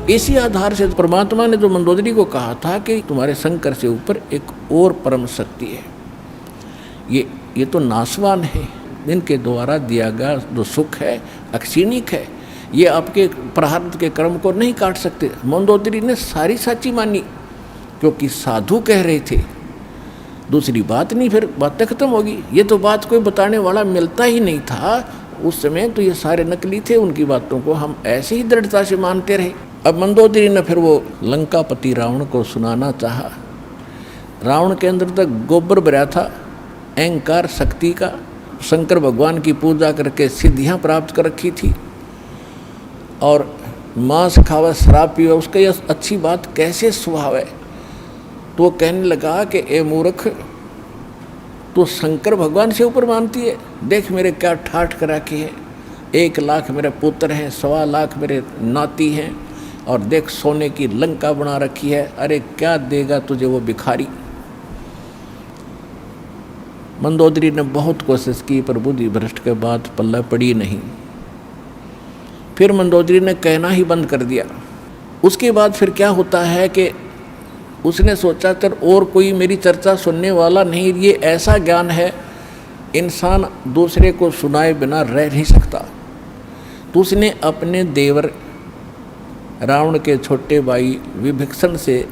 इसी आधार से परमात्मा ने जो मंदोदरी को कहा था कि तुम्हारे शंकर से ऊपर एक और परम शक्ति है, ये तो नाशवान है, इनके द्वारा दिया गया जो सुख है अक्षीणिक है, ये आपके प्रारब्ध के कर्म को नहीं काट सकते। मंदोदरी ने सारी सच्ची मानी क्योंकि साधु कह रहे थे, दूसरी बात नहीं, फिर बातें खत्म होगी। ये तो बात कोई बताने वाला मिलता ही नहीं था उस समय, तो ये सारे नकली थे, उनकी बातों को हम ऐसे ही दृढ़ता से मानते रहे। अब मंदोदरी ने फिर वो लंकापति रावण को सुनाना चाहा। रावण के अंदर तक गोबर भरा था अहंकार शक्ति का, शंकर भगवान की पूजा करके सिद्धियां प्राप्त कर रखी थी और मांस खावा शराब पीवा उसका यह अच्छी बात कैसे स्वभाव है। तो वो कहने लगा कि ए मूर्ख, तो शंकर भगवान से ऊपर मानती है, देख मेरे क्या ठाठ करा के है, 1 लाख मेरे पुत्र हैं, 1.25 लाख मेरे नाती हैं, और देख सोने की लंका बना रखी है, अरे क्या देगा तुझे वो भिखारी। मंदोदरी ने बहुत कोशिश की पर बुद्धि भ्रष्ट के बाद पल्ला पड़ी नहीं। फिर मंदोदरी ने कहना ही बंद कर दिया। उसके बाद फिर क्या होता है कि उसने सोचा कर और कोई मेरी चर्चा सुनने वाला नहीं, ये ऐसा ज्ञान है इंसान दूसरे को सुनाए बिना रह नहीं सकता। तो उसने अपने देवर रावण के छोटे भाई विभीषण से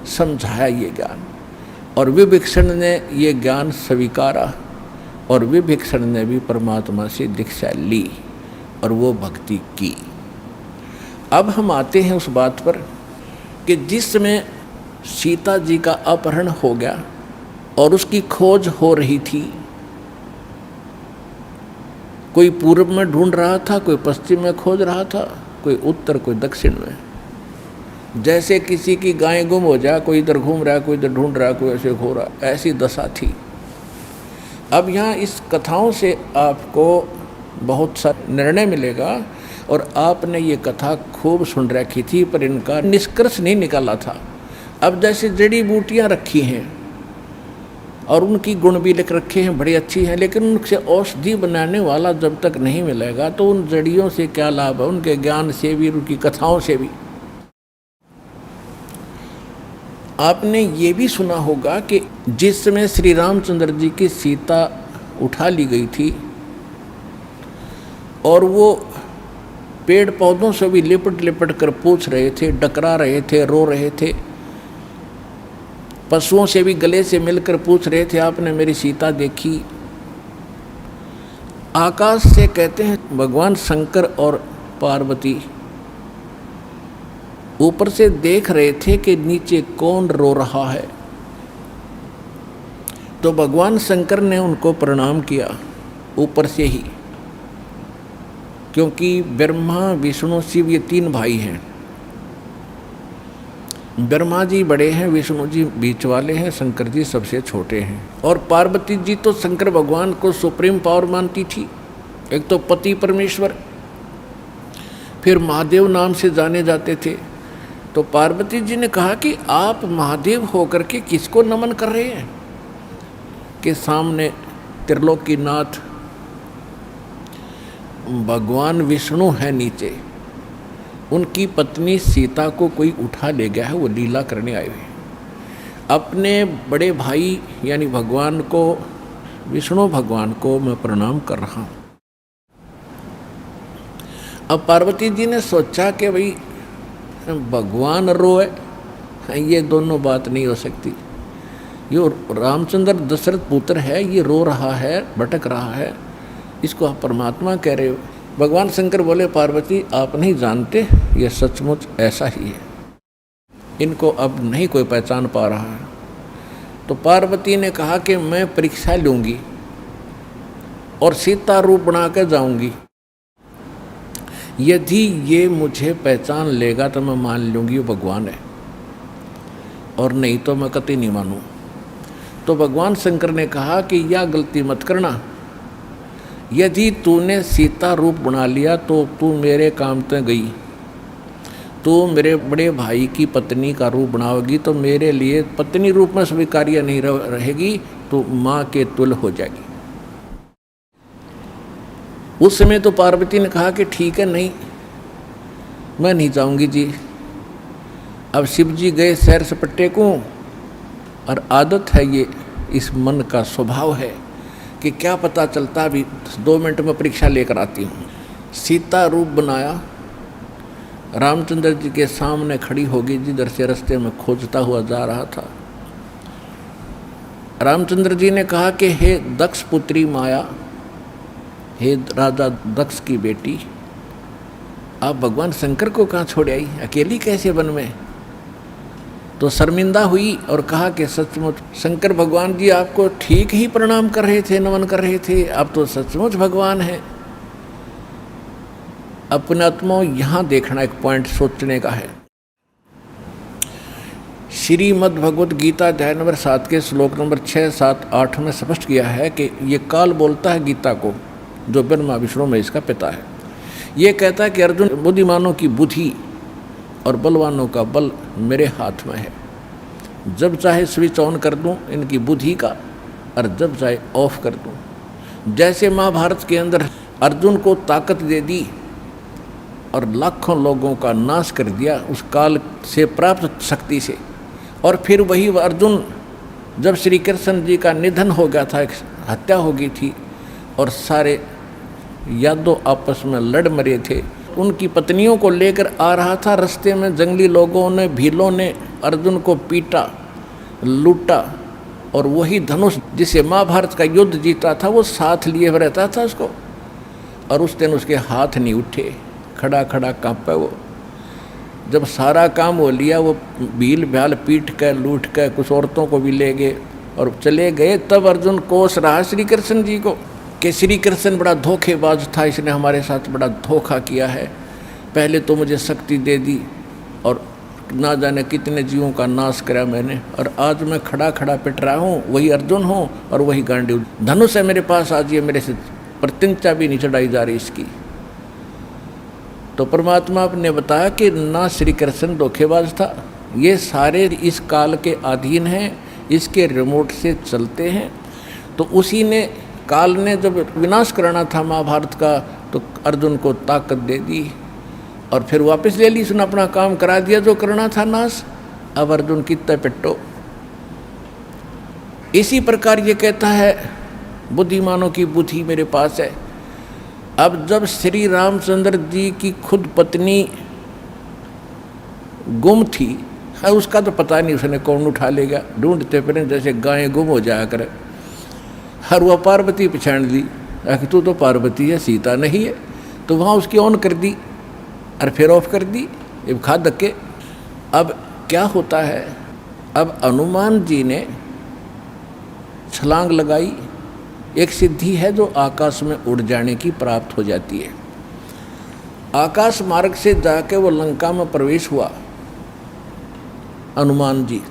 समझाया ये ज्ञान, और विभीषण ने ये ज्ञान स्वीकारा और विभीषण ने भी परमात्मा से दीक्षा ली और वो भक्ति की। अब हम आते हैं उस बात पर कि जिस समय सीता जी का अपहरण हो गया और उसकी खोज हो रही थी, कोई पूर्व में ढूंढ रहा था, कोई पश्चिम में खोज रहा था, कोई उत्तर कोई दक्षिण में। जैसे किसी की गाय गुम हो जाए, कोई इधर घूम रहा है, कोई इधर ढूंढ रहा है, कोई ऐसे घो रहा, ऐसी दशा थी। अब यहाँ इस कथाओं से आपको बहुत सा निर्णय मिलेगा, और आपने ये कथा खूब सुन रखी थी पर इनका निष्कर्ष नहीं निकाला था। अब जैसे जड़ी बूटियाँ रखी हैं और उनकी गुण भी लिख रखे हैं, बड़ी अच्छी हैं, लेकिन उनसे औषधि बनाने वाला जब तक नहीं मिलेगा तो उन जड़ियों से क्या लाभ है, उनके ज्ञान से भी, उनकी कथाओं से भी। आपने ये भी सुना होगा कि जिस समय श्री रामचंद्र जी की सीता उठा ली गई थी और वो पेड़ पौधों से भी लिपट लिपट कर पूछ रहे थे, डकरा रहे थे, रो रहे थे, पशुओं से भी गले से मिलकर पूछ रहे थे, आपने मेरी सीता देखी। आकाश से कहते हैं भगवान शंकर और पार्वती ऊपर से देख रहे थे कि नीचे कौन रो रहा है। तो भगवान शंकर ने उनको प्रणाम किया ऊपर से ही, क्योंकि ब्रह्मा विष्णु शिव ये 3 भाई हैं। ब्रह्मा जी बड़े हैं, विष्णु जी बीच वाले हैं, शंकर जी सबसे छोटे हैं। और पार्वती जी तो शंकर भगवान को सुप्रीम पावर मानती थी, एक तो पति परमेश्वर, फिर महादेव नाम से जाने जाते थे। तो पार्वती जी ने कहा कि आप महादेव होकर के किसको नमन कर रहे हैं, कि सामने त्रिलोकीनाथ भगवान विष्णु है, नीचे उनकी पत्नी सीता को कोई उठा ले गया है, वो लीला करने आए हुए। अपने बड़े भाई यानी भगवान को, विष्णु भगवान को मैं प्रणाम कर रहा हूँ। अब पार्वती जी ने सोचा कि भाई भगवान रोए, ये दोनों बात नहीं हो सकती। ये रामचंद्र दशरथ पुत्र है, ये रो रहा है, भटक रहा है, इसको आप परमात्मा कह रहे हो। भगवान शंकर बोले, पार्वती आप नहीं जानते, ये सचमुच ऐसा ही है, इनको अब नहीं कोई पहचान पा रहा है। तो पार्वती ने कहा कि मैं परीक्षा लूँगी और सीता रूप बना कर जाऊँगी, यदि ये मुझे पहचान लेगा तो मैं मान लूँगी वो भगवान है, और नहीं तो मैं कतई नहीं मानूँ। तो भगवान शंकर ने कहा कि यह गलती मत करना, यदि तूने सीता रूप बना लिया तो तू मेरे काम ते गई, तू मेरे बड़े भाई की पत्नी का रूप बनाओगी तो मेरे लिए पत्नी रूप में स्वीकार्य नहीं रहेगी, तो माँ के तुल्य हो जाएगी। उस समय तो पार्वती ने कहा कि ठीक है, नहीं मैं नहीं जाऊंगी जी, अब शिव जी गए सैर सपट्टे को, और आदत है ये, इस मन का स्वभाव है कि क्या पता चलता, अभी 2 मिनट में परीक्षा लेकर आती हूँ। सीता रूप बनाया, रामचंद्र जी के सामने खड़ी होगी, जिधर से रास्ते में खोजता हुआ जा रहा था। रामचंद्र जी ने कहा कि हे दक्ष पुत्री माया, हे राजा दक्ष की बेटी, आप भगवान शंकर को कहाँ छोड़ आई, अकेली कैसे वन में? तो शर्मिंदा हुई और कहा कि सचमुच शंकर भगवान जी आपको ठीक ही प्रणाम कर रहे थे, नमन कर रहे थे, आप तो सचमुच भगवान हैं। अपने आत्मा यहाँ देखना एक पॉइंट सोचने का है। श्रीमद् भगवद गीता अध्याय नंबर 7 के श्लोक नंबर 6, 7, 8 में स्पष्ट किया है कि ये काल बोलता है गीता को, जो ब्रह्मा विष्णु में इसका पिता है। ये कहता है कि अर्जुन, बुद्धिमानों की बुद्धि और बलवानों का बल मेरे हाथ में है। जब चाहे स्विच ऑन कर दूं इनकी बुद्धि का, और जब चाहे ऑफ कर दूं। जैसे महाभारत के अंदर अर्जुन को ताकत दे दी और लाखों लोगों का नाश कर दिया उस काल से प्राप्त शक्ति से, और फिर वही अर्जुन जब श्री कृष्ण जी का निधन हो गया था, एक हत्या हो गई थी और सारे यादव आपस में लड़ मरे थे, उनकी पत्नियों को लेकर आ रहा था, रास्ते में जंगली लोगों ने, भीलों ने अर्जुन को पीटा, लूटा, और वही धनुष जिसे महाभारत का युद्ध जीता था वो साथ लिए रहता था उसको, और उस दिन उसके हाथ नहीं उठे, खड़ा खड़ा कांपे वो। जब सारा काम हो लिया, वो भील भ्याल पीट कर लूट कर कुछ औरतों को भी ले गए और चले गए, तब अर्जुन कोस रहा श्री कृष्ण जी को कि श्री कृष्ण बड़ा धोखेबाज था, इसने हमारे साथ बड़ा धोखा किया है। पहले तो मुझे शक्ति दे दी और ना जाने कितने जीवों का नाश करा मैंने, और आज मैं खड़ा खड़ा पिट रहा हूँ, वही अर्जुन हूँ और वही गांडीव धनुष है मेरे पास, आज ये मेरे से प्रतिज्ञा भी नहीं चढ़ाई जा रही इसकी। तो परमात्मा ने बताया कि ना श्री कृष्ण धोखेबाज था, ये सारे इस काल के अधीन हैं, इसके रिमोट से चलते हैं। तो उसी ने, काल ने जब विनाश करना था महाभारत का, तो अर्जुन को ताकत दे दी और फिर वापस ले ली, उसने अपना काम करा दिया जो करना था नाश। अब अर्जुन कितना पिट्टो। इसी प्रकार ये कहता है बुद्धिमानों की बुद्धि मेरे पास है। अब जब श्री रामचंद्र जी की खुद पत्नी गुम थी, है उसका तो पता नहीं उसने कौन उठा लेगा, ढूंढते फिर जैसे गायें गुम हो जाया करे। हर वह पार्वती पहचान ली, तू तो पार्वती है, सीता नहीं है, तो वहाँ उसकी ऑन कर दी और फिर ऑफ कर दी, ये खा धक्के। अब क्या होता है, अब हनुमान जी ने छलांग लगाई, एक सिद्धि है जो आकाश में उड़ जाने की प्राप्त हो जाती है। आकाश मार्ग से जाके वो लंका में प्रवेश हुआ हनुमान जी।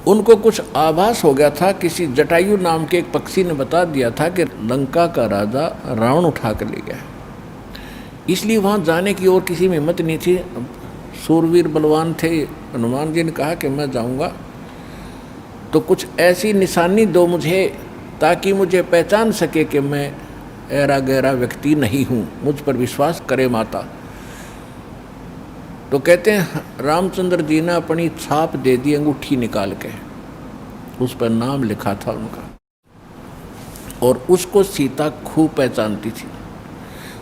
उनको कुछ आभास हो गया था, किसी जटायु नाम के एक पक्षी ने बता दिया था कि लंका का राजा रावण उठा कर ले गया, इसलिए वहाँ जाने की और किसी में हिम्मत नहीं थी। सूरवीर बलवान थे, हनुमान जी ने कहा कि मैं जाऊँगा तो कुछ ऐसी निशानी दो मुझे ताकि मुझे पहचान सके कि मैं ऐरा गहरा व्यक्ति नहीं हूँ, मुझ पर विश्वास करे माता। तो कहते हैं रामचंद्र जी ने अपनी छाप दे दी, अंगूठी निकाल के, उस पर नाम लिखा था उनका, और उसको सीता खूब पहचानती थी।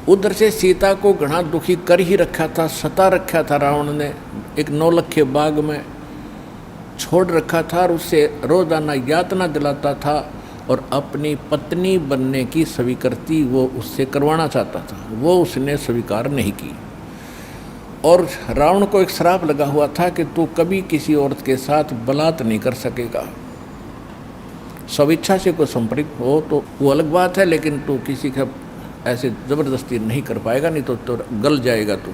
उधर से सीता को घना दुखी कर ही रखा था, सता रखा था रावण ने, एक नौलखे बाग में छोड़ रखा था और उससे रोजाना यातना दिलाता था और अपनी पत्नी बनने की स्वीकृति वो उससे करवाना चाहता था, वो उसने स्वीकार नहीं की। और रावण को एक श्राप लगा हुआ था कि तू कभी किसी औरत के साथ बलात् नहीं कर सकेगा, स्वेच्छा से कोई संपर्क हो तो वो अलग बात है, लेकिन तू किसी का ऐसे ज़बरदस्ती नहीं कर पाएगा, नहीं तो गल जाएगा तू।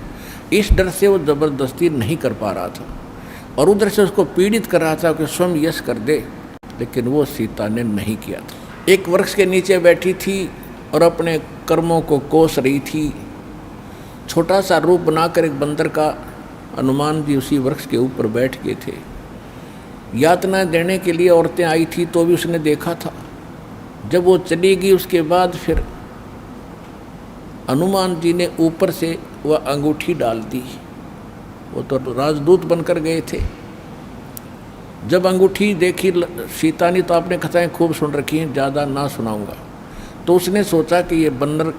इस डर से वो ज़बरदस्ती नहीं कर पा रहा था और उधर से उसको पीड़ित कर रहा था कि स्वयं यश कर दे, लेकिन वो सीता ने नहीं किया था। एक वृक्ष के नीचे बैठी थी और अपने कर्मों को कोस रही थी। छोटा सा रूप बनाकर एक बंदर का हनुमान जी उसी वृक्ष के ऊपर बैठ गए थे। यातना देने के लिए औरतें आई थी तो भी उसने देखा था। जब वो चली गई उसके बाद फिर हनुमान जी ने ऊपर से वह अंगूठी डाल दी। वो तो राजदूत बनकर गए थे, जब अंगूठी देखी सीता ने तो आपने कथाएं खूब सुन रखी हैं, ज़्यादा ना सुनाऊंगा। तो उसने सोचा कि ये बंदर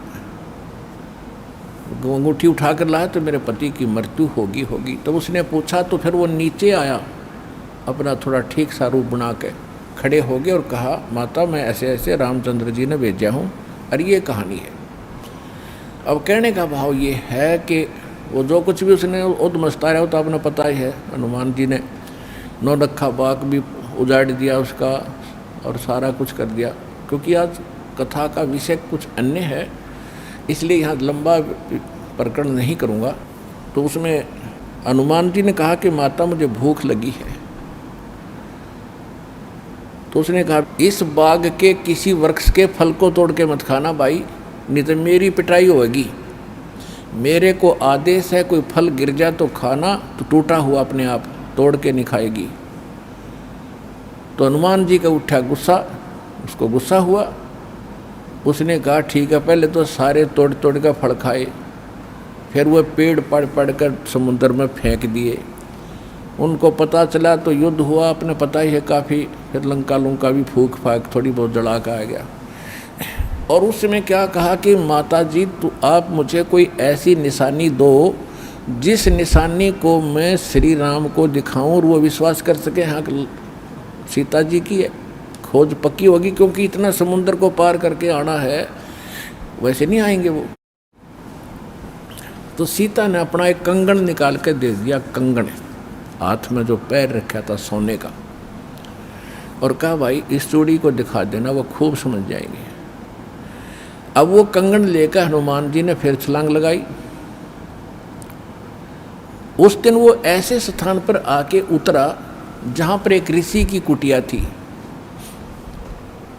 अंगूठी उठा कर लाया तो मेरे पति की मृत्यु होगी। तो उसने पूछा, तो फिर वो नीचे आया, अपना थोड़ा ठीक सा रूप बना के खड़े हो गए और कहा, माता मैं ऐसे ऐसे रामचंद्र जी ने भेजा हूँ और ये कहानी है। अब कहने का भाव ये है कि वो जो कुछ भी उसने उद्मस्ता रहा हो तो आपने पता ही है, हनुमान जी ने नौलखा बाग भी उजाड़ दिया उसका और सारा कुछ कर दिया। क्योंकि आज कथा का विषय कुछ अन्य है, इसलिए यहाँ लंबा प्रकरण नहीं करूँगा। तो उसमें हनुमान जी ने कहा कि माता मुझे भूख लगी है। तो उसने कहा, इस बाग के किसी वृक्ष के फल को तोड़ के मत खाना भाई, नहीं तो मेरी पिटाई होगी। मेरे को आदेश है, कोई फल गिर जाए तो खाना, तो टूटा हुआ अपने आप तोड़ के नहीं खाएगी। तो हनुमान जी का उठा गुस्सा, उसको गुस्सा हुआ। उसने कहा ठीक है, पहले तो सारे तोड़ तोड़ कर फल खाए, फिर वह पेड़ पड़ पड़ कर समुद्र में फेंक दिए। उनको पता चला तो युद्ध हुआ, अपने पता ही है काफ़ी। फिर लंका लुंका भी फूक फाक थोड़ी बहुत जला का आ गया। और उस समय क्या कहा कि माता जी तो आप मुझे कोई ऐसी निशानी दो जिस निशानी को मैं श्री राम को दिखाऊं और वो विश्वास कर सके हाँ सीता जी की है, खोज पक्की होगी। क्योंकि इतना समुद्र को पार करके आना है, वैसे नहीं आएंगे वो। तो सीता ने अपना एक कंगन निकाल के दे दिया, कंगन हाथ में जो पैर रखा था सोने का, और कहा भाई इस चूड़ी को दिखा देना, वो खूब समझ जाएंगे। अब वो कंगन लेकर हनुमान जी ने फिर छलांग लगाई। उस दिन वो ऐसे स्थान पर आके उतरा जहाँ पर एक ऋषि की कुटिया थी।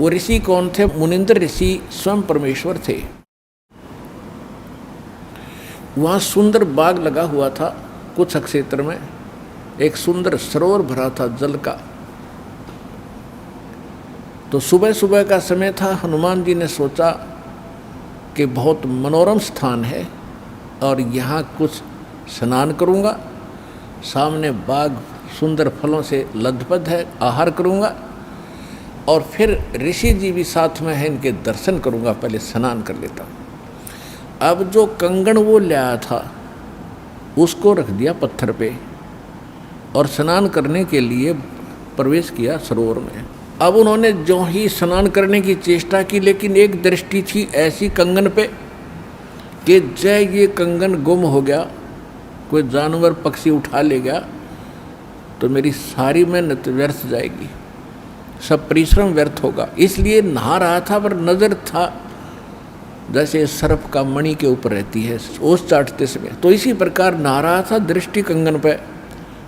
वो ऋषि कौन थे? मुनिंद्र ऋषि स्वयं परमेश्वर थे। वहाँ सुंदर बाग लगा हुआ था, कुछ क्षेत्र में एक सुंदर सरोवर भरा था जल का। तो सुबह सुबह का समय था। हनुमान जी ने सोचा कि बहुत मनोरम स्थान है और यहाँ कुछ स्नान करूँगा, सामने बाग सुंदर फलों से लदपद है, आहार करूँगा और फिर ऋषि जी भी साथ में हैं, इनके दर्शन करूँगा, पहले स्नान कर लेता हूँ। अब जो कंगन वो लाया था उसको रख दिया पत्थर पे और स्नान करने के लिए प्रवेश किया सरोवर में। अब उन्होंने जो ही स्नान करने की चेष्टा की, लेकिन एक दृष्टि थी ऐसी कंगन पे कि जय ये कंगन गुम हो गया, कोई जानवर पक्षी उठा ले गया तो मेरी सारी मेहनत व्यर्थ जाएगी, सब परिश्रम व्यर्थ होगा। इसलिए नहा रहा था पर नज़र था जैसे सर्प का मणि के ऊपर रहती है ओस चाटते समय, तो इसी प्रकार नहा रहा था, दृष्टि कंगन पे।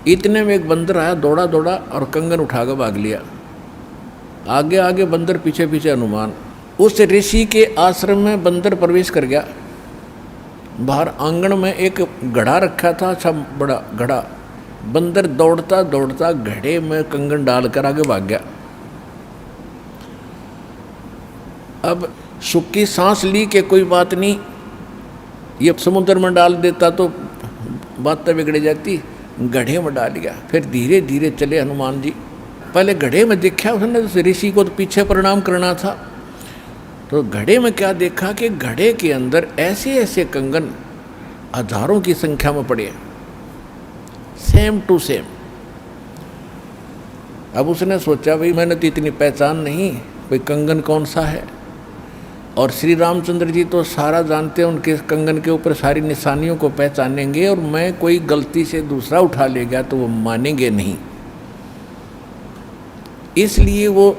इतने में एक बंदर आया, दौड़ा दौड़ा और कंगन उठाकर भाग लिया। आगे आगे बंदर, पीछे पीछे हनुमान। उस ऋषि के आश्रम में बंदर प्रवेश कर गया। बाहर आंगन में एक घड़ा रखा था, अच्छा बड़ा घड़ा। बंदर दौड़ता दौड़ता घड़े में कंगन डालकर आगे भाग गया। अब सुख की सांस ली कि कोई बात नहीं, ये समुद्र में डाल देता तो बात बिगड़ जाती, गड्ढे में डाल दिया। फिर धीरे धीरे चले हनुमान जी। पहले घड़े में देखा उसने, ऋषि को तो पीछे प्रणाम करना था। तो घड़े में क्या देखा कि घड़े के अंदर ऐसे ऐसे कंगन हजारों की संख्या में पड़े, सेम टू सेम। अब उसने सोचा भाई मैंने तो इतनी पहचान नहीं, कोई कंगन कौन सा है। और श्री रामचंद्र जी तो सारा जानते हैं, उनके कंगन के ऊपर सारी निशानियों को पहचानेंगे, और मैं कोई गलती से दूसरा उठा ले गया तो वो मानेंगे नहीं। इसलिए वो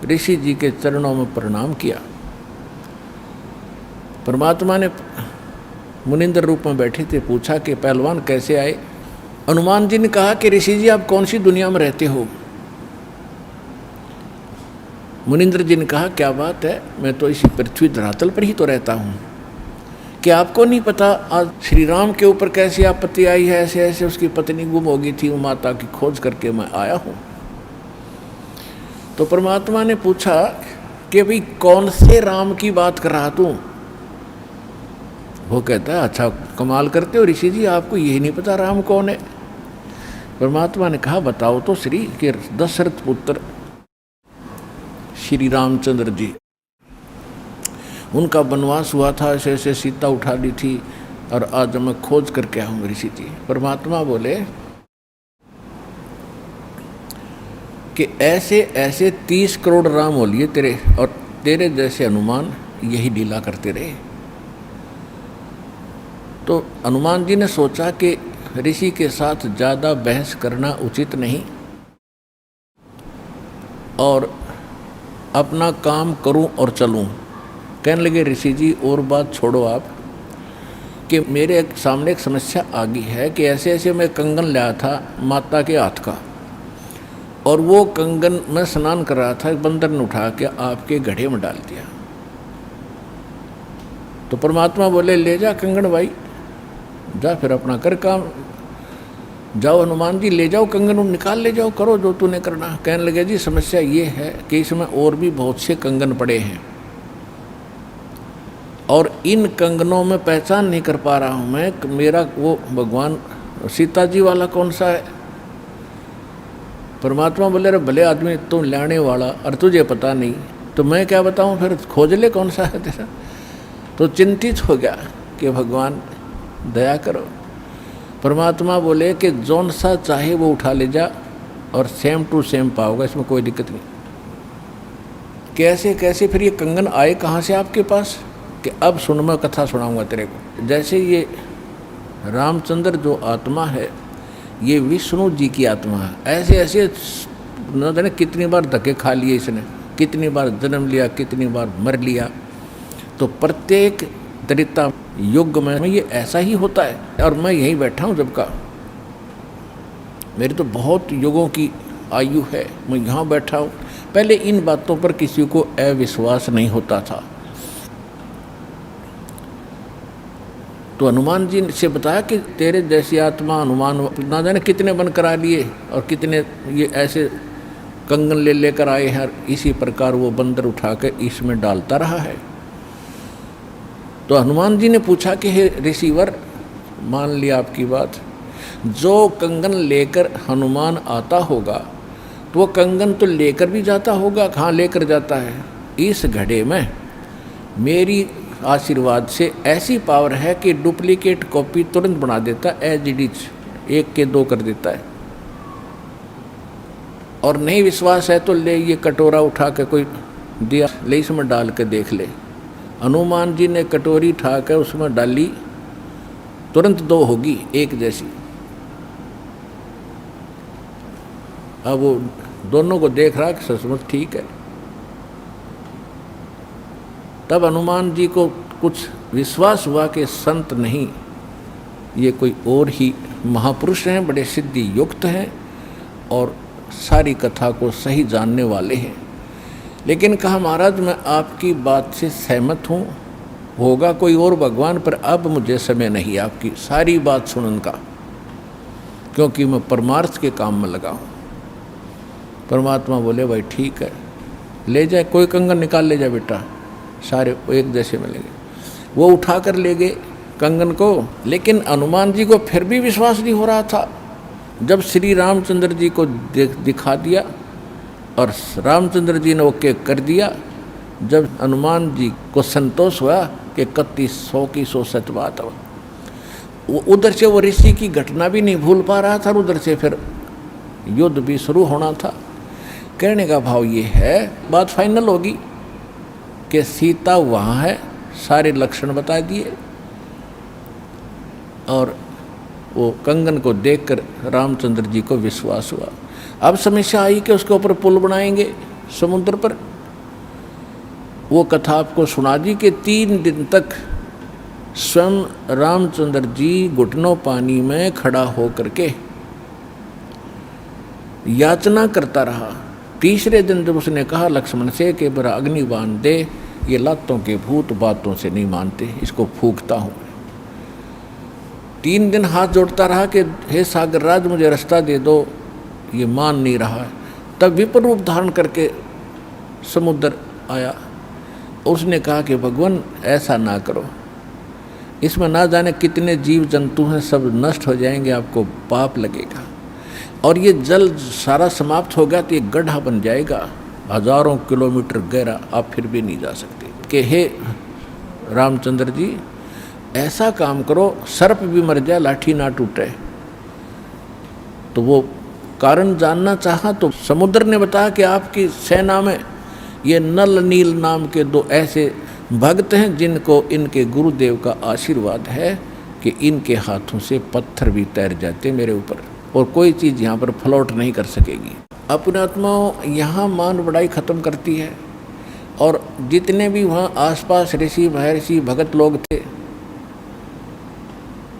ऋषि जी के चरणों में प्रणाम किया। परमात्मा ने मुनिंद्र रूप में बैठे थे, पूछा कि पहलवान कैसे आए। हनुमान जी ने कहा कि ऋषि जी आप कौन सी दुनिया में रहते हो। मुनिंद्र जी ने कहा क्या बात है, मैं तो इसी पृथ्वी धरातल पर ही तो रहता हूँ, क्या आपको नहीं पता आज श्री राम के ऊपर कैसी आपत्ति आई है। ऐसे ऐसे उसकी पत्नी गुम हो गई थी, वो माता की खोज करके मैं आया हूँ। तो परमात्मा ने पूछा कि भाई कौन से राम की बात कर रहा तू। वो कहता है अच्छा कमाल करते हो ऋषि जी, आपको यही नहीं पता राम कौन है। परमात्मा ने कहा बताओ तो श्री के दशरथ पुत्र श्री रामचंद्र जी, उनका वनवास हुआ था, ऐसे ऐसे सीता उठा ली थी और आज मैं खोज करके आऊँ ऋषि जी। परमात्मा बोले कि ऐसे ऐसे 30 करोड़ राम हो लिए तेरे, और तेरे जैसे हनुमान यही लीला करते रहे। तो हनुमान जी ने सोचा कि ऋषि के साथ ज़्यादा बहस करना उचित नहीं और अपना काम करूं और चलूं। कहने लगे ऋषि जी और बात छोड़ो आप, कि मेरे सामने एक समस्या आ गई है कि ऐसे ऐसे मैं कंगन लाया था माता के हाथ का, और वो कंगन मैं स्नान कर रहा था, बंदर ने उठा के आपके घड़े में डाल दिया। तो परमात्मा बोले ले जा कंगन भाई, जा फिर अपना कर काम, जाओ हनुमान जी ले जाओ कंगन, निकाल ले जाओ, करो जो तूने करना। कहने लगे जी समस्या ये है कि इसमें और भी बहुत से कंगन पड़े हैं और इन कंगनों में पहचान नहीं कर पा रहा हूँ मैं, मेरा वो भगवान सीता जी वाला कौन सा है। परमात्मा बोले अरे भले आदमी तुम लाने वाला और तुझे पता नहीं तो मैं क्या बताऊँ, फिर खोज ले कौन सा है तेरा। तो चिंतित हो गया कि भगवान दया करो। परमात्मा बोले कि जौन सा चाहे वो उठा ले जा और सेम टू सेम पाओगे, इसमें कोई दिक्कत नहीं। कैसे कैसे फिर ये कंगन आए कहाँ से आपके पास, कि अब सुन मैं कथा सुनाऊंगा तेरे को। जैसे ये रामचंद्र जो आत्मा है ये विष्णु जी की आत्मा है, ऐसे ऐसे न जाने कितनी बार धक्के खा लिए इसने, कितनी बार जन्म लिया, कितनी बार मर लिया। तो प्रत्येक त्रेता युग में ये ऐसा ही होता है। और मैं यहीं बैठा हूँ जब का, मेरी तो बहुत युगों की आयु है, मैं यहाँ बैठा हूँ। पहले इन बातों पर किसी को अविश्वास नहीं होता था। तो हनुमान जी से बताया कि तेरे जैसी आत्मा हनुमान ना जाने कितने बन करा लिए और कितने ये ऐसे कंगन ले लेकर आए हैं, इसी प्रकार वो बंदर उठा कर इसमें डालता रहा है। तो हनुमान जी ने पूछा कि हे ऋषिवर, मान लिया आपकी बात, जो कंगन लेकर हनुमान आता होगा तो वो कंगन तो लेकर भी जाता होगा, कहाँ लेकर जाता है, इस घड़े में मेरी आशीर्वाद से ऐसी पावर है कि डुप्लीकेट कॉपी तुरंत बना देता, एज इट इज 1 के 2 कर देता है। और नहीं विश्वास है तो ले ये कटोरा उठा के कोई दिया, ले इसमें डाल के देख ले। हनुमान जी ने कटोरी उठा कर उसमें डाली, तुरंत 2 होगी, 1 जैसी। अब वो दोनों को देख रहा कि सचमुच ठीक है। तब हनुमान जी को कुछ विश्वास हुआ कि संत नहीं, ये कोई और ही महापुरुष हैं, बड़े सिद्धि युक्त हैं और सारी कथा को सही जानने वाले हैं। लेकिन कहा महाराज मैं आपकी बात से सहमत हूँ, होगा कोई और भगवान, पर अब मुझे समय नहीं आपकी सारी बात सुनने का, क्योंकि मैं परमार्थ के काम में लगा हूँ। परमात्मा बोले भाई ठीक है, ले जाए, कोई कंगन निकाल ले जाए बेटा, सारे एक जैसे मिलेंगे। वो उठा कर ले गए कंगन को। लेकिन हनुमान जी को फिर भी विश्वास नहीं हो रहा था। जब श्री रामचंद्र जी को दिखा दिया और रामचंद्र जी ने ओके कर दिया, जब हनुमान जी को संतोष हुआ कि 3100 की 100 सच बात है, वो उधर से वो ऋषि की घटना भी नहीं भूल पा रहा था, उधर से फिर युद्ध भी शुरू होना था। कहने का भाव ये है, बात फाइनल होगी कि सीता वहाँ है, सारे लक्षण बता दिए, और वो कंगन को देखकर रामचंद्र जी को विश्वास हुआ। अब समस्या आई कि उसके ऊपर पुल बनाएंगे समुद्र पर। वो कथा आपको सुना दी कि 3 दिन तक स्वयं रामचंद्र जी घुटनों पानी में खड़ा होकर के याचना करता रहा। तीसरे दिन जब उसने कहा लक्ष्मण से कि बड़ा अग्नि बांध दे, ये लातों के भूत बातों से नहीं मानते, इसको फूंकता हूँ। 3 दिन हाथ जोड़ता रहा कि हे सागर राज मुझे रास्ता दे दो, ये मान नहीं रहा। तब विपर रूप धारण करके समुद्र आया। उसने कहा कि भगवान ऐसा ना करो, इसमें ना जाने कितने जीव जंतु हैं, सब नष्ट हो जाएंगे, आपको पाप लगेगा। और ये जल सारा समाप्त हो गया तो ये गड्ढा बन जाएगा, हजारों किलोमीटर गहरा, आप फिर भी नहीं जा सकते। कि हे रामचंद्र जी, ऐसा काम करो, सर्प भी मर जाए लाठी ना टूटे। तो वो कारण जानना चाहा तो समुद्र ने बताया कि आपकी सेना में ये नल नील नाम के 2 ऐसे भक्त हैं जिनको इनके गुरुदेव का आशीर्वाद है कि इनके हाथों से पत्थर भी तैर जाते मेरे ऊपर, और कोई चीज़ यहाँ पर फ्लोट नहीं कर सकेगी। अपने आत्माओं यहाँ मान बढ़ाई खत्म करती है, और जितने भी वहाँ आसपास ऋषि महर्षि भगत लोग थे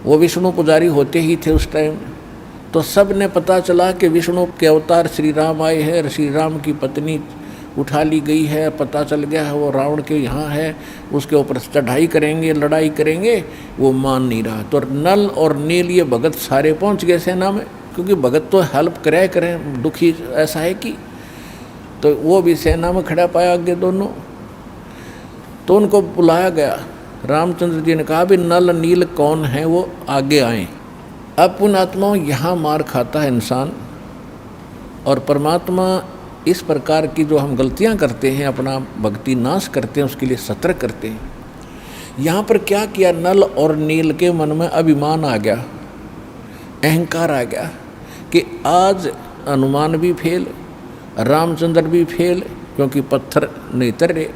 वो विष्णु पुजारी होते ही थे उस टाइम। तो सब ने पता चला कि विष्णु के अवतार श्री राम आए हैं, श्री राम की पत्नी उठा ली गई है, पता चल गया है वो रावण के यहाँ है, उसके ऊपर चढ़ाई करेंगे, लड़ाई करेंगे। वो मान नहीं रहा। तो नल और नील ये भगत सारे पहुँच गए सेना में, क्योंकि भगत तो हेल्प करें, दुखी ऐसा है कि। तो वो भी सेना में खड़ा पाया आगे दोनों। तो उनको बुलाया गया। रामचंद्र जी ने कहा भी नल नील कौन है, वो आगे आए। अब पुण्यात्माओं यहाँ मार खाता है इंसान, और परमात्मा इस प्रकार की जो हम गलतियाँ करते हैं, अपना भक्ति नाश करते हैं, उसके लिए सतर्क करते हैं। यहाँ पर क्या किया, नल और नील के मन में अभिमान आ गया, अहंकार आ गया कि आज हनुमान भी फेल, रामचंद्र भी फेल, क्योंकि पत्थर नहीं तैरे,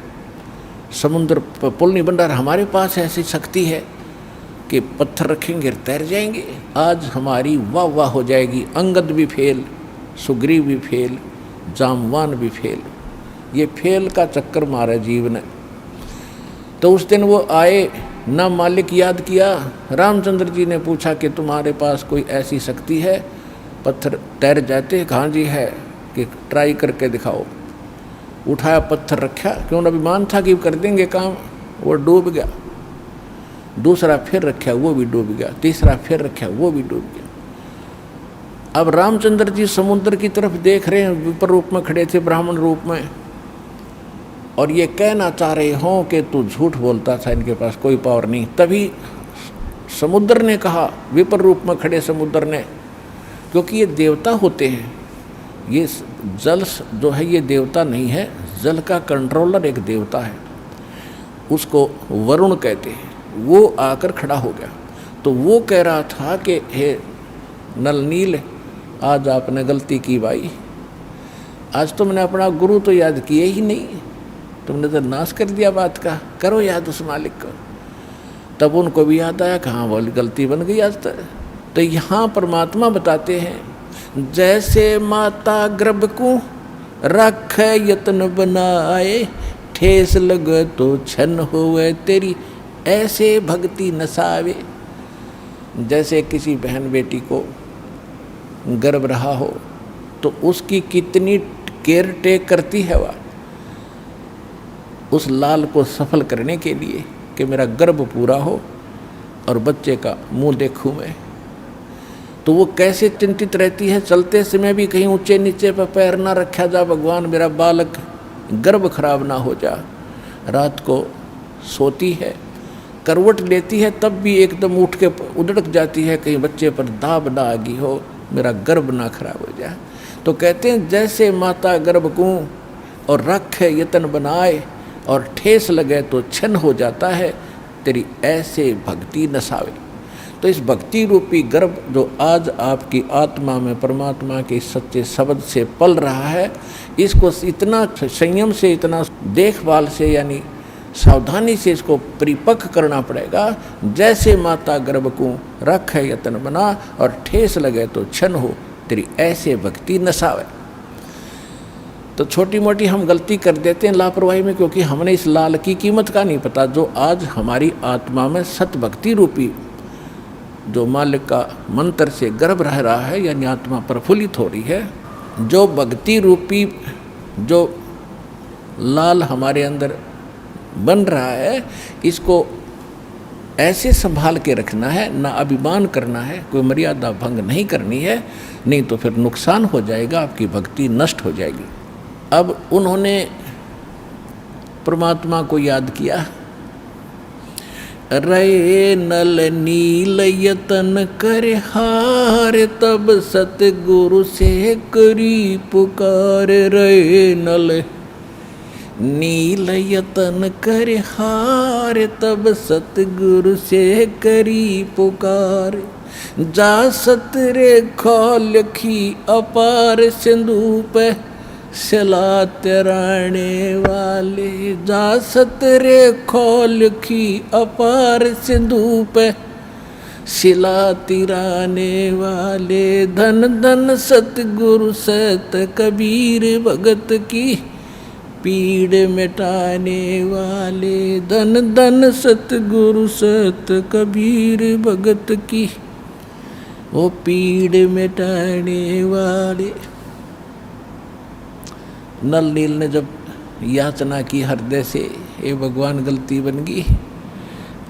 समुद्र पर पुल नहीं बन रहा। हमारे पास ऐसी शक्ति है कि पत्थर रखेंगे तैर जाएंगे, आज हमारी वाह वाह हो जाएगी। अंगद भी फेल, सुग्रीव भी फेल, जामवान भी फेल। ये फेल का चक्कर मारा जीव ने। तो उस दिन वो आए, ना मालिक याद किया। रामचंद्र जी ने पूछा कि तुम्हारे पास कोई ऐसी शक्ति है पत्थर तैर जाते? कहाँ जी है, कि ट्राई करके दिखाओ। उठाया, पत्थर रखा, क्यों अभिमान था कि कर देंगे काम, वो डूब गया। दूसरा फिर रखा, वो भी डूब गया। तीसरा फिर रखा, वो भी डूब गया। अब रामचंद्र जी समुद्र की तरफ देख रहे हैं, विपर रूप में खड़े थे, ब्राह्मण रूप में, और ये कहना चाह रहे हों कि तू झूठ बोलता था, इनके पास कोई पावर नहीं। तभी समुद्र ने कहा, विपर रूप में खड़े समुद्र ने, क्योंकि ये देवता होते हैं, ये जल जो है ये देवता नहीं है, जल का कंट्रोलर एक देवता है, उसको वरुण कहते हैं। वो आकर खड़ा हो गया। तो वो कह रहा था कि हे नल नील, आज आपने गलती की भाई, आज तुमने अपना गुरु तो याद किए ही नहीं, तुमने तो नाश कर दिया बात का। करो याद उस मालिक को। तब उनको भी याद आया, कहाँ बोली गलती बन गई आज तक। तो यहाँ परमात्मा बताते हैं, जैसे माता गर्भ को रख यत्न बनाए, ठेस लगे तो छन होवे तेरी, ऐसे भक्ति नसावे। जैसे किसी बहन बेटी को गर्भ रहा हो तो उसकी कितनी केयर टेक करती है वह उस लाल को सफल करने के लिए कि मेरा गर्भ पूरा हो और बच्चे का मुंह देखूं मैं। तो वो कैसे चिंतित रहती है, चलते समय भी कहीं ऊंचे नीचे पर पैर ना रखा जा, भगवान मेरा बालक गर्भ खराब ना हो जा। रात को सोती है, करवट लेती है, तब भी एकदम उठ के उधड़क जाती है, कहीं बच्चे पर दाब ना आ गई हो, मेरा गर्भ ना खराब हो जाए। तो कहते हैं जैसे माता गर्भ को और रखे यतन बनाए और ठेस लगे तो छन हो जाता है, तेरी ऐसे भक्ति नसावे। तो इस भक्ति रूपी गर्भ जो आज आपकी आत्मा में परमात्मा के सच्चे शब्द से पल रहा है, इसको इतना संयम से, इतना देखभाल से, यानी सावधानी से इसको परिपक्व करना पड़ेगा। जैसे माता गर्भ को रख है यतन बना और ठेस लगे तो छन हो, तेरी ऐसे भक्ति नसावे। तो छोटी मोटी हम गलती कर देते हैं लापरवाही में, क्योंकि हमने इस लाल की कीमत का नहीं पता, जो आज हमारी आत्मा में सत भक्ति रूपी जो मालिक का मंत्र से गर्भ रह रहा है, यानी आत्मा प्रफुल्लित हो रही है। जो भक्ति रूपी जो लाल हमारे अंदर बन रहा है, इसको ऐसे संभाल के रखना है, ना अभिमान करना है, कोई मर्यादा भंग नहीं करनी है, नहीं तो फिर नुकसान हो जाएगा, आपकी भक्ति नष्ट हो जाएगी। अब उन्होंने परमात्मा को याद किया, रहे नल नील यतन कर हार, तब सतगुरु से करी पुकार। रहे नल नील यतन कर हार, तब सतगुरु से करी पुकार। जा सतरे खोलखी अपार, सिंधु पे सिला तराने वाले। जा सतरे खोलखी अपार, सिंधु पे सिला तिराने वाले। धन धन सतगुरु सत कबीर, भगत की पीड़ मिटाने वाले। धन धन सतगुरु सत कबीर, भगत की वो पीड़ मिटाने वाले। नल नील ने जब याचना की हृदय से, हे भगवान गलती बन गई,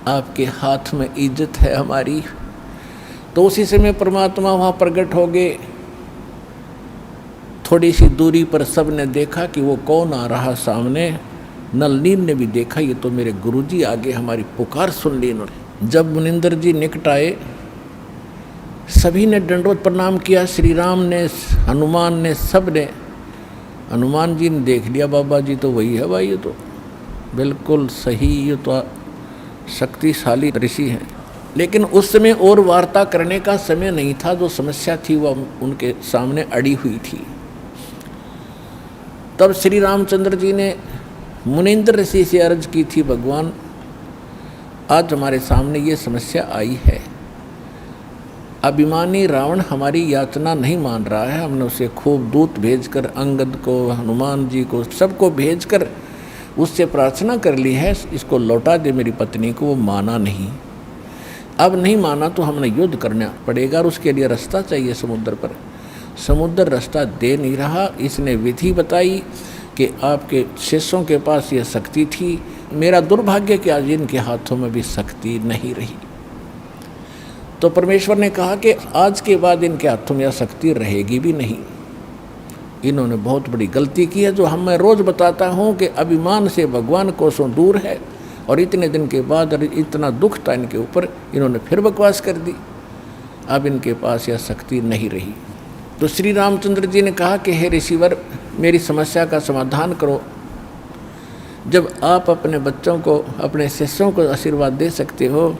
आपके हाथ में इज्जत है हमारी, तो उसी समय परमात्मा वहाँ प्रकट हो गए। थोड़ी सी दूरी पर सब ने देखा कि वो कौन आ रहा सामने। नल नील ने भी देखा, ये तो मेरे गुरुजी आगे हमारी पुकार सुन ली इन्होंने। जब मुनिंदर जी निकट आए, सभी ने दंडवत प्रणाम किया। श्री राम ने, हनुमान ने, सब ने। हनुमान जी ने देख लिया, बाबा जी तो वही है भाई, ये तो बिल्कुल सही, ये तो शक्तिशाली ऋषि हैं। लेकिन उस समय और वार्ता करने का समय नहीं था। जो समस्या थी वह उनके सामने अड़ी हुई थी। तब श्री रामचंद्र जी ने मुनिंद्र ऋषि से अर्ज की थी, भगवान आज हमारे सामने ये समस्या आई है। अभिमानी रावण हमारी याचना नहीं मान रहा है। हमने उसे खूब दूत भेजकर, अंगद को, हनुमान जी को, सबको भेजकर उससे प्रार्थना कर ली है, इसको लौटा दे मेरी पत्नी को। वो माना नहीं। अब नहीं माना तो हमें युद्ध करना पड़ेगा और उसके लिए रास्ता चाहिए समुद्र पर। समुद्र रास्ता दे नहीं रहा। इसने विधि बताई कि आपके शिष्यों के पास यह शक्ति थी। मेरा दुर्भाग्य कि आज इनके हाथों में भी शक्ति नहीं रही। तो परमेश्वर ने कहा कि आज के बाद इनके हाथों में यह शक्ति रहेगी भी नहीं। इन्होंने बहुत बड़ी गलती की है, जो हम मैं रोज़ बताता हूँ कि अभिमान से भगवान कोसों दूर है। और इतने दिन के बाद इतना दुख था इनके ऊपर, इन्होंने फिर बकवास कर दी। अब इनके पास यह शक्ति नहीं रही। तो श्री रामचंद्र जी ने कहा कि हे ऋषिवर, मेरी समस्या का समाधान करो। जब आप अपने बच्चों को, अपने शिष्यों को आशीर्वाद दे सकते हो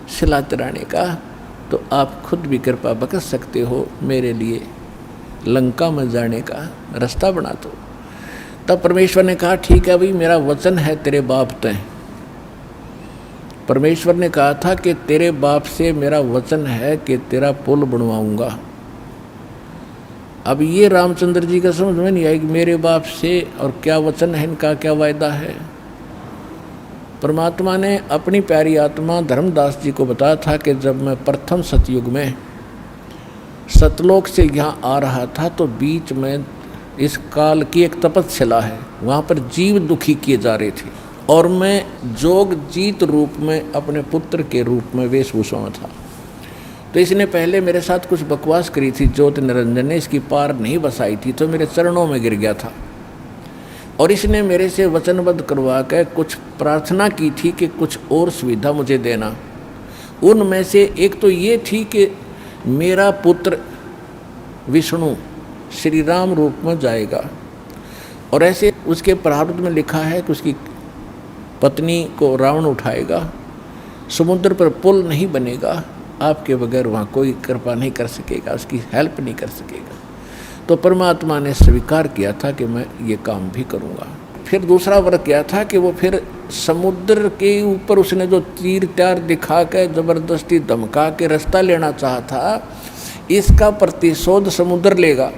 सिला तराने का, तो आप खुद भी कृपा बख्श सकते हो मेरे लिए लंका में जाने का रास्ता बना दो। तब परमेश्वर ने कहा ठीक है भाई, मेरा वचन है तेरे बाप तय। परमेश्वर ने कहा था कि तेरे बाप से मेरा वचन है कि तेरा पुल बनवाऊंगा। अब ये रामचंद्र जी का समझ में नहीं आई कि मेरे बाप से और क्या वचन है इनका, क्या वायदा है। परमात्मा ने अपनी प्यारी आत्मा धर्मदास जी को बताया था कि जब मैं प्रथम सतयुग में सतलोक से यहाँ आ रहा था तो बीच में इस काल की एक तपस्या है, वहाँ पर जीव दुखी किए जा रहे थे और मैं जोग जीत रूप में अपने पुत्र के रूप में वेशभूषा में था। तो इसने पहले मेरे साथ कुछ बकवास करी थी, ज्योत निरंजन ने इसकी पार नहीं बसाई थी, तो मेरे चरणों में गिर गया था। और इसने मेरे से वचनबद्ध करवा कर कुछ प्रार्थना की थी कि कुछ और सुविधा मुझे देना। उनमें से एक तो ये थी कि मेरा पुत्र विष्णु श्री राम रूप में जाएगा, और ऐसे उसके प्रारब्ध में लिखा है कि उसकी पत्नी को रावण उठाएगा, समुद्र पर पुल नहीं बनेगा, आपके बगैर वहाँ कोई कृपा नहीं कर सकेगा, उसकी हेल्प नहीं कर सकेगा। तो परमात्मा ने स्वीकार किया था कि मैं ये काम भी करूँगा। फिर दूसरा वर्ग क्या था कि वो फिर समुद्र के ऊपर उसने जो तीर त्यार दिखा के ज़बरदस्ती धमका के रास्ता लेना चाहा था, इसका प्रतिशोध समुद्र लेगा।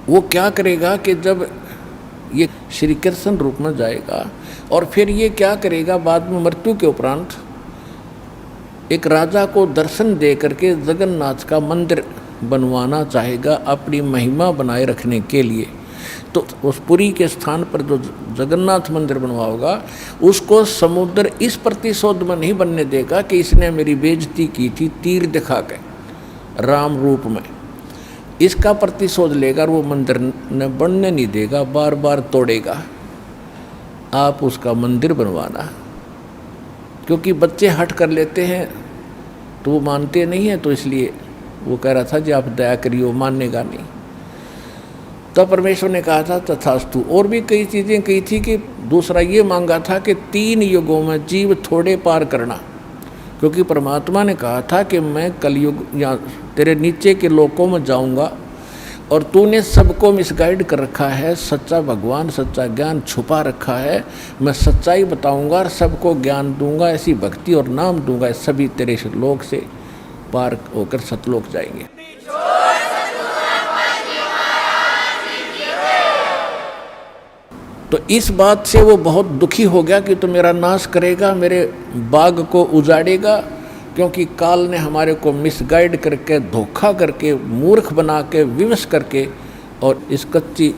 वो क्या करेगा कि जब ये श्री कृष्ण रूप में जाएगा और फिर ये क्या करेगा, बाद में मृत्यु के उपरांत एक राजा को दर्शन दे करके जगन्नाथ का मंदिर बनवाना चाहेगा अपनी महिमा बनाए रखने के लिए। तो उस पुरी के स्थान पर जो जगन्नाथ मंदिर बनवाओगा उसको समुद्र इस प्रतिशोध में नहीं बनने देगा कि इसने मेरी बेइज्जती की थी तीर दिखा के राम रूप में, इसका प्रतिशोध लेगा और वो मंदिर न बनने नहीं देगा, बार बार तोड़ेगा। आप उसका मंदिर बनवाना। क्योंकि बच्चे हट कर लेते हैं तो वो मानते नहीं हैं, तो इसलिए वो कह रहा था जी आप दया करिए, वो मानेगा नहीं। तब परमेश्वर ने कहा था तथास्तु। और भी कई चीज़ें कही थी कि दूसरा ये मांगा था कि 3 युगों में जीव थोड़े पार करना। क्योंकि परमात्मा ने कहा था कि मैं कलयुग या तेरे नीचे के लोकों में जाऊंगा और तूने सबको मिसगाइड कर रखा है, सच्चा भगवान सच्चा ज्ञान छुपा रखा है, मैं सच्चाई बताऊंगा और सबको ज्ञान दूंगा, ऐसी भक्ति और नाम दूंगा, सभी तेरे लोक से पार होकर सतलोक जाएंगे। तो इस बात से वो बहुत दुखी हो गया कि तो मेरा नाश करेगा, मेरे बाग को उजाड़ेगा, क्योंकि काल ने हमारे को मिसगाइड करके, धोखा करके, मूर्ख बना के, विवश करके और इस कच्ची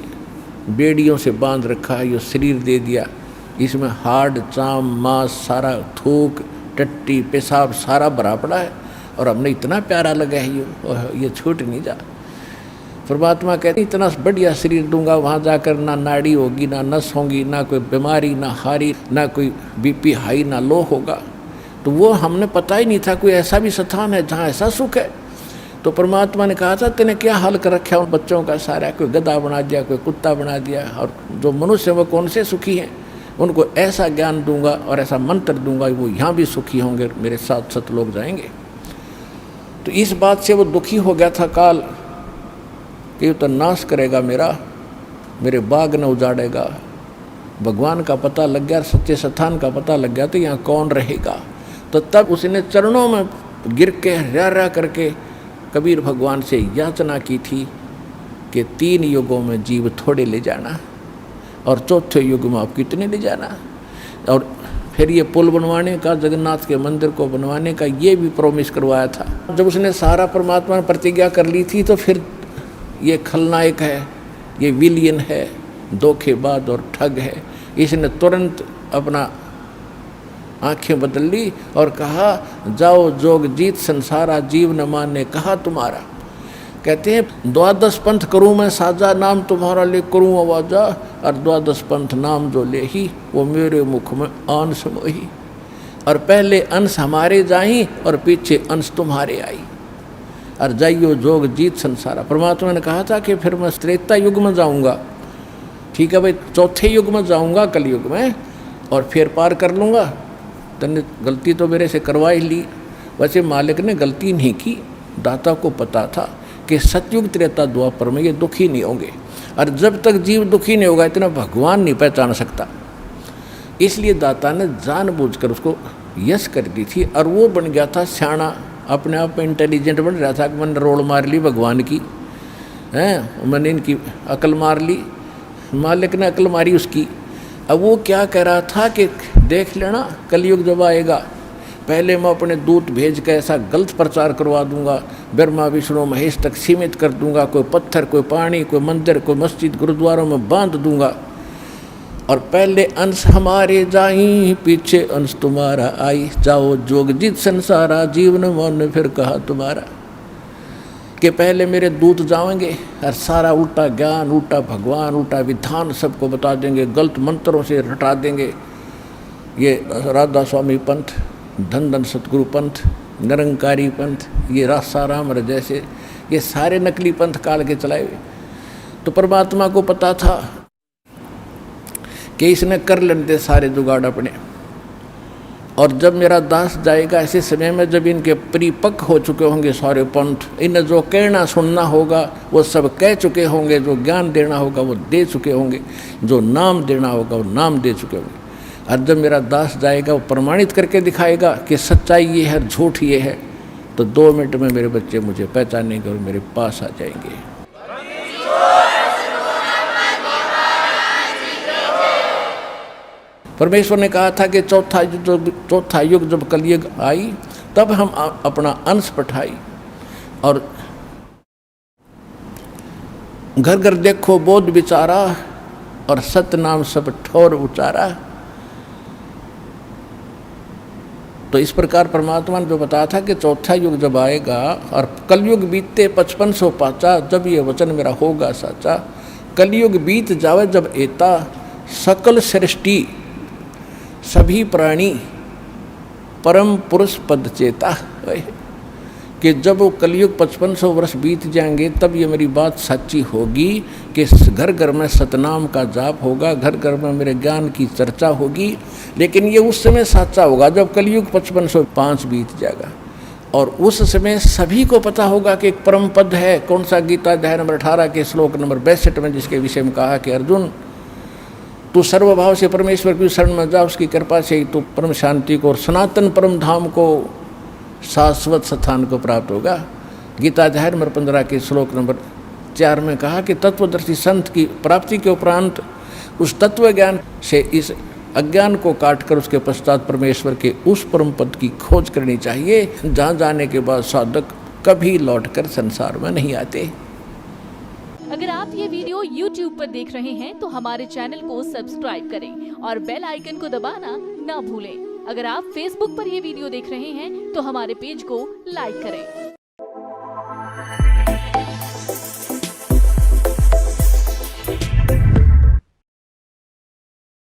बेड़ियों से बांध रखा है। ये शरीर दे दिया, इसमें हाड़ चाम मांस सारा, थूक टट्टी पेशाब सारा भरा पड़ा है और हमने इतना प्यारा लगा है ये छूट नहीं जा। परमात्मा कहते इतना बढ़िया शरीर दूंगा, वहाँ जाकर ना नाड़ी होगी, ना नस होगी, ना कोई बीमारी, ना हारी, ना कोई बीपी हाई, ना लो होगा। तो वो हमने पता ही नहीं था कोई ऐसा भी स्थान है जहाँ ऐसा सुख है। तो परमात्मा ने कहा था तेने क्या हाल कर रखा उन बच्चों का सारा, कोई गधा बना दिया, कोई कुत्ता बना दिया, और जो मनुष्य वो कौन से सुखी हैं, उनको ऐसा ज्ञान दूंगा और ऐसा मंत्र दूंगा वो यहाँ भी सुखी होंगे, मेरे साथ सतलोक जाएंगे। तो इस बात से वो दुखी हो गया था काल कि तो नाश करेगा मेरे बाग न उजाड़ेगा। भगवान का पता लग गया, सच्चे स्थान का पता लग गया तो यहाँ कौन रहेगा। तो तब उसने चरणों में गिर के रा करके कबीर भगवान से याचना की थी कि 3 युगों में जीव थोड़े ले जाना और चौथे युग में आप कितने ले जाना। और फिर ये पुल बनवाने का, जगन्नाथ के मंदिर को बनवाने का ये भी प्रॉमिस करवाया था। जब उसने सारा परमात्मा ने प्रतिज्ञा कर ली थी तो फिर ये खलनायक है, ये विलियन है, धोखेबाज और ठग है, इसने तुरंत अपना आंखें बदल ली और कहा जाओ जोग जीत संसारा, जीव न माने कहा तुम्हारा। कहते हैं 12 पंथ करूँ मैं साजा, नाम तुम्हारा ले करूँ आवाजा, और 12 पंथ नाम जो ले ही वो मेरे मुख में अंश मोही। और पहले अंश हमारे जाई और पीछे अंश तुम्हारे आई, और जाइयो जोग जीत संसारा। परमात्मा ने कहा था कि फिर मैं त्रेता युग में जाऊंगा, ठीक है भाई, चौथे युग में जाऊंगा कलयुग में, और फिर पार कर लूँगा। तने गलती तो मेरे से करवा ही ली। वैसे मालिक ने गलती नहीं की, दाता को पता था कि सतयुग त्रेता द्वापर में ये दुखी नहीं होंगे, और जब तक जीव दुखी नहीं होगा इतना भगवान नहीं पहचान सकता। इसलिए दाता ने जानबूझकर उसको यश कर दी थी, और वो बन गया था सियाणा, अपने आप में इंटेलिजेंट बन रहा था कि मैंने रोड़ मार ली भगवान की, हैं मैंने इनकी अकल मार ली, मालिक ने अकल मारी उसकी। अब वो क्या कह रहा था कि देख लेना कलयुग जब आएगा, पहले मैं अपने दूत भेज कर ऐसा गलत प्रचार करवा दूंगा, ब्रह्मा विष्णु महेश तक सीमित कर दूंगा, कोई पत्थर कोई पानी कोई मंदिर कोई मस्जिद गुरुद्वारों में बांध दूंगा, और पहले अंश हमारे जाई पीछे अंश तुम्हारा आई, जाओ जोग जीत संसारा, जीवन मन फिर कहा तुम्हारा। कि पहले मेरे दूत जाएंगे और सारा उल्टा ज्ञान, उल्टा भगवान, उल्टा विधान सबको बता देंगे, गलत मंत्रों से रटा देंगे। ये राधा स्वामी पंथ, धन धन सतगुरु पंथ, निरंकारी पंथ, ये रासाराम जैसे ये सारे नकली पंथ काल के चलाए हुए। तो परमात्मा को पता था कि इसने कर लेते सारे जुगाड़ अपने, और जब मेरा दास जाएगा ऐसे समय में जब इनके परिपक्व हो चुके होंगे सारे पंथ, इन्हें जो कहना सुनना होगा वो सब कह चुके होंगे, जो ज्ञान देना होगा वो दे चुके होंगे, जो नाम देना होगा वो नाम दे चुके होंगे। और जब मेरा दास जाएगा वो प्रमाणित करके दिखाएगा कि सच्चाई ये है, झूठ ये है, तो 2 मिनट में मेरे बच्चे मुझे पहचानेंगे और मेरे पास आ जाएंगे। परमेश्वर ने कहा था कि चौथा युग जब कलयुग आई तब हम अपना अंश पठाई, और घर घर देखो बोध विचारा, और सत्य नाम सब ठोर उचारा। तो इस प्रकार परमात्मा ने जो बताया था कि चौथा युग जब आएगा और कलयुग बीतते 5500 पाचा, जब ये वचन मेरा होगा साचा। कलयुग बीत जावे जब एता, सकल सृष्टि सभी प्राणी परम पुरुष पद चेता, कि जब वो कलयुग 5500 वर्ष बीत जाएंगे तब ये मेरी बात सच्ची होगी कि घर घर में सतनाम का जाप होगा, घर घर में मेरे ज्ञान की चर्चा होगी। लेकिन ये उस समय सच्चा होगा जब कलयुग 5505 बीत जाएगा, और उस समय सभी को पता होगा कि एक परम पद है। कौन सा? गीता अध्याय नंबर 18 के श्लोक नंबर 62 में, जिसके विषय में कहा कि अर्जुन, तू सर्वभाव से परमेश्वर की शरण में जा, उसकी कृपा से ही तू परम शांति को और सनातन परम धाम को, शाश्वत स्थान को प्राप्त होगा। गीता अध्याय नंबर 15 के श्लोक नंबर 4 में कहा कि तत्वदर्शी संत की प्राप्ति के उपरांत उस तत्व ज्ञान से इस अज्ञान को काटकर उसके पश्चात परमेश्वर के उस परम पद की खोज करनी चाहिए, जहाँ जाने के बाद साधक कभी लौटकर संसार में नहीं आते। अगर आप ये वीडियो YouTube पर देख रहे हैं तो हमारे चैनल को सब्सक्राइब करें और बेल आइकन को दबाना ना भूलें। अगर आप Facebook पर ये वीडियो देख रहे हैं तो हमारे पेज को लाइक करें।